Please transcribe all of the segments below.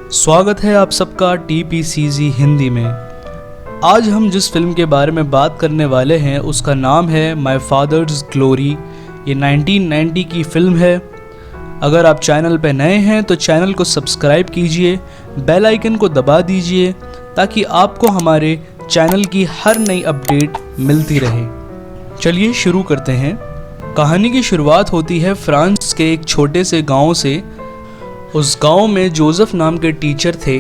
स्वागत है आप सबका TPCZ हिंदी में। आज हम जिस फिल्म के बारे में बात करने वाले हैं उसका नाम है माय फादर्स ग्लोरी। ये 1990 की फिल्म है। अगर आप चैनल पे नए हैं तो चैनल को सब्सक्राइब कीजिए, बेल आइकन को दबा दीजिए ताकि आपको हमारे चैनल की हर नई अपडेट मिलती रहे। चलिए शुरू करते हैं। कहानी की शुरुआत होती है फ्रांस के एक छोटे से गांव से। उस गांव में जोसेफ नाम के टीचर थे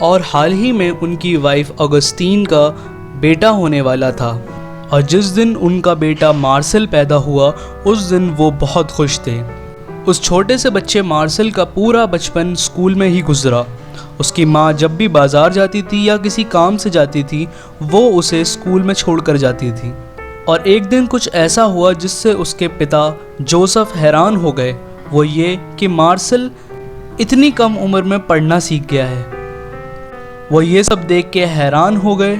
और हाल ही में उनकी वाइफ ऑगस्टीन का बेटा होने वाला था। और जिस दिन उनका बेटा मार्सेल पैदा हुआ उस दिन वो बहुत खुश थे। उस छोटे से बच्चे मार्सेल का पूरा बचपन स्कूल में ही गुजरा। उसकी माँ जब भी बाजार जाती थी या किसी काम से जाती थी वो उसे स्कूल में छोड़कर जाती थी। और एक दिन कुछ ऐसा हुआ जिससे उसके पिता जोसेफ हैरान हो गए। वो ये कि मार्सेल इतनी कम उम्र में पढ़ना सीख गया है। वो ये सब देख के हैरान हो गए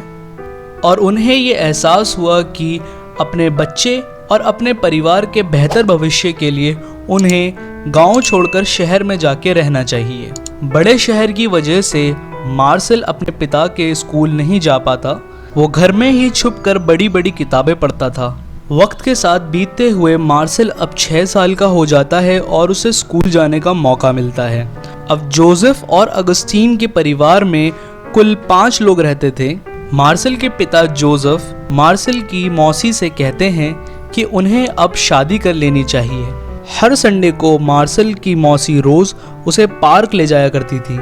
और उन्हें ये एहसास हुआ कि अपने बच्चे और अपने परिवार के बेहतर भविष्य के लिए उन्हें गांव छोड़कर शहर में जाके रहना चाहिए। बड़े शहर की वजह से मार्सेल अपने पिता के स्कूल नहीं जा पाता। वो घर में ही छुपकर बड़ी बड़ी किताबें पढ़ता था। वक्त के साथ बीतते हुए मार्सेल अब 6 साल का हो जाता है और उसे स्कूल जाने का मौका मिलता है। अब जोसेफ और अगस्टीन के परिवार में कुल 5 लोग रहते थे। मार्सेल के पिता जोसेफ मार्सेल की मौसी से कहते हैं कि उन्हें अब शादी कर लेनी चाहिए। हर संडे को मार्सेल की मौसी रोज उसे पार्क ले जाया करती थी।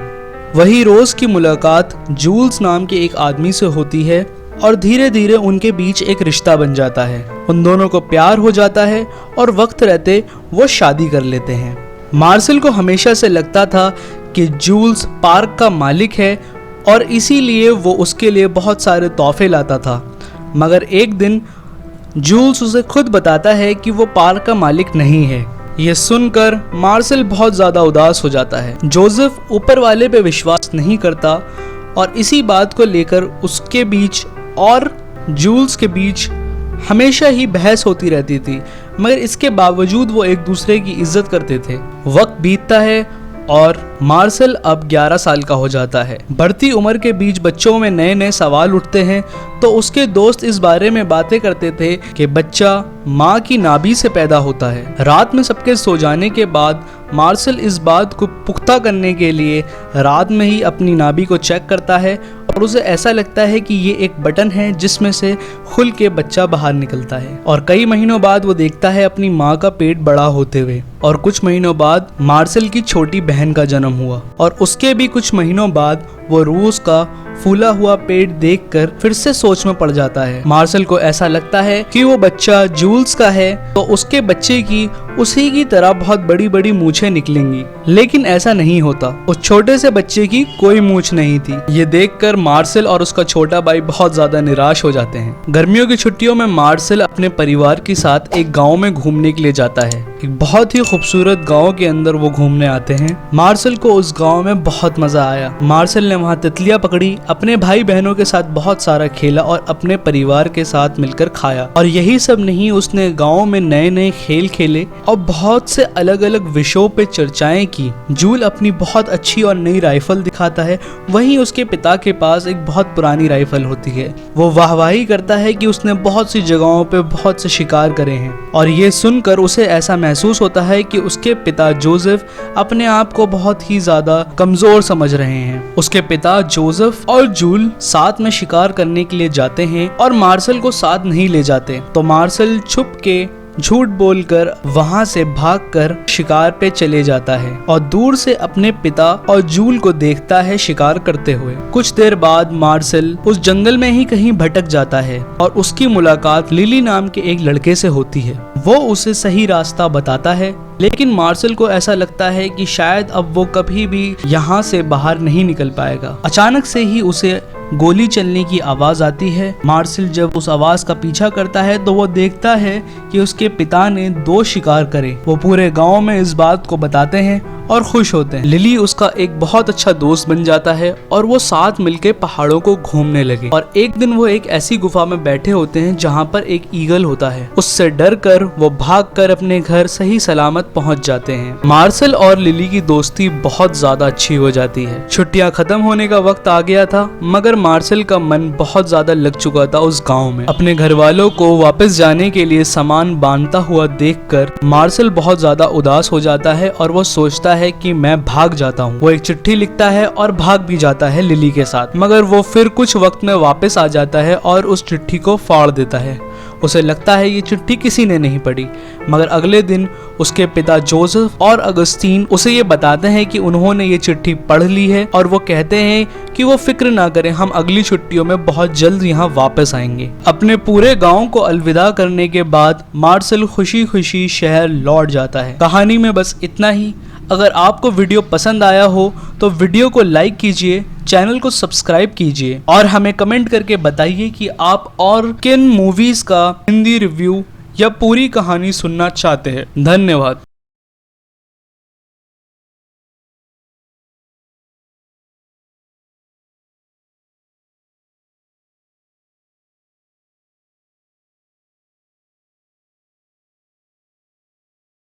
वही रोज की मुलाकात जूल्स नाम के एक आदमी से होती है और धीरे धीरे उनके बीच एक रिश्ता बन जाता है। उन दोनों को प्यार हो जाता है और वक्त रहते वो शादी कर लेते हैं। मार्सेल को हमेशा से लगता था कि जूल्स पार्क का मालिक है और इसीलिए वो उसके लिए बहुत सारे तोहफे लाता था। मगर एक दिन जूल्स उसे खुद बताता है कि वो पार्क का मालिक नहीं है। ये सुनकर मार्सेल बहुत ज़्यादा उदास हो जाता है। जोसेफ ऊपर वाले पे विश्वास नहीं करता और इसी बात को लेकर उसके बीच और जूल्स के बीच हमेशा ही बहस होती रहती थी। मगर इसके बावजूद वो एक दूसरे की इज्जत करते थे। वक्त बीतता है और मार्सेल अब 11 साल का हो जाता है। बढ़ती उम्र के बीच बच्चों में नए नए सवाल उठते हैं तो उसके दोस्त इस बारे में बातें करते थे कि बच्चा माँ की नाभि से पैदा होता है। रात में सबके सो जाने के बाद मार्सेल इस बात को पुख्ता करने के लिए रात में ही अपनी नाभि को चेक करता है और उसे ऐसा लगता है कि ये एक बटन है जिसमें से खुल के बच्चा बाहर निकलता है। और कई महीनों बाद वो देखता है अपनी माँ का पेट बड़ा होते हुए। और कुछ महीनों बाद मार्सेल की छोटी बहन का जन्म हुआ और उसके भी कुछ महीनों बाद वो रूस का फूला हुआ पेट देखकर फिर से सोच में पड़ जाता है। मार्सेल को ऐसा लगता है कि वो बच्चा जूल्स का है तो उसके बच्चे की उसी की तरह बहुत बड़ी बड़ी मूछें निकलेंगी। लेकिन ऐसा नहीं होता। उस छोटे से बच्चे की कोई मूछ नहीं थी। ये देखकर मार्सेल और उसका छोटा भाई बहुत ज्यादा निराश हो जाते हैं। गर्मियों की छुट्टियों में मार्सेल अपने परिवार के साथ एक गाँव में घूमने के लिए जाता है। एक बहुत ही खूबसूरत गाँव के अंदर वो घूमने आते हैं। मार्सेल को उस गाँव में बहुत मजा आया। मार्सेल ने वहाँ तितलियां पकड़ी, अपने भाई बहनों के साथ बहुत सारा खेला और अपने परिवार के साथ मिलकर खाया। और यही सब नहीं, उसने गांव में नए नए खेल खेले और बहुत से अलग अलग विषयों पे चर्चाएं की। जूल अपनी बहुत अच्छी और नई राइफल दिखाता है। वहीं उसके पिता के पास एक बहुत पुरानी राइफल होती है। वो वाहवाही करता है कि उसने बहुत सी जगहों पे बहुत से शिकार करे हैं। और ये सुनकर उसे ऐसा महसूस होता है कि उसके पिता जोसेफ अपने आप को बहुत ही ज्यादा कमजोर समझ रहे हैं। उसके पिता जोसेफ और जूल साथ में शिकार करने के लिए जाते हैं और मार्सेल को साथ नहीं ले जाते। तो मार्सेल छुप के झूठ बोलकर वहां से भागकर शिकार पे चले जाता है और दूर से अपने पिता और जूल को देखता है शिकार करते हुए। कुछ देर बाद मार्सेल उस जंगल में ही कहीं भटक जाता है और उसकी मुलाकात लिली नाम के एक लड़के से होती है। वो उसे सही रास्ता बताता है। लेकिन मार्सेल को ऐसा लगता है कि शायद अब वो कभी भी यहाँ से बाहर नहीं निकल पाएगा। अचानक से ही उसे गोली चलने की आवाज आती है। मार्सेल जब उस आवाज का पीछा करता है तो वो देखता है कि उसके पिता ने 2 शिकार करे। वो पूरे गांव में इस बात को बताते हैं और खुश होते हैं। लिली उसका एक बहुत अच्छा दोस्त बन जाता है और वो साथ मिलके पहाड़ों को घूमने लगे। और एक दिन वो एक ऐसी गुफा में बैठे होते हैं जहाँ पर एक ईगल होता है। उससे डर कर वो भाग कर अपने घर सही सलामत पहुँच जाते हैं। मार्शल और लिली की दोस्ती बहुत ज्यादा अच्छी हो जाती है। छुट्टियां खत्म होने का वक्त आ गया था, मगर मार्शल का मन बहुत ज्यादा लग चुका था उस गांव में। अपने घर वालों को वापस जाने के लिए सामान बांधता हुआ देखकर मार्शल बहुत ज्यादा उदास हो जाता है और वो सोचता है कि मैं भाग जाता हूँ। वो एक चिट्ठी लिखता है और भाग भी जाता है लिली के साथ, मगर वो फिर कुछ वक्त में वापस आ जाता है और उस चिट्ठी को फाड़ देता है। उसे लगता है ये चिट्ठी किसी ने नहीं पढ़ी, मगर अगले दिन उसके पिता जोसेफ और अगस्तीन उसे ये बताते हैं कि उन्होंने ये चिट्ठी पढ़ ली है और वो कहते हैं कि वो फिक्र ना करें, हम अगली छुट्टियों में बहुत जल्द यहाँ वापस आएंगे। अपने पूरे गांव को अलविदा करने के बाद मार्शल खुशी खुशी शहर लौट जाता है। कहानी में बस इतना ही। अगर आपको वीडियो पसंद आया हो तो वीडियो को लाइक कीजिए, चैनल को सब्सक्राइब कीजिए और हमें कमेंट करके बताइए कि आप और किन मूवीज का हिंदी रिव्यू या पूरी कहानी सुनना चाहते हैं। धन्यवाद।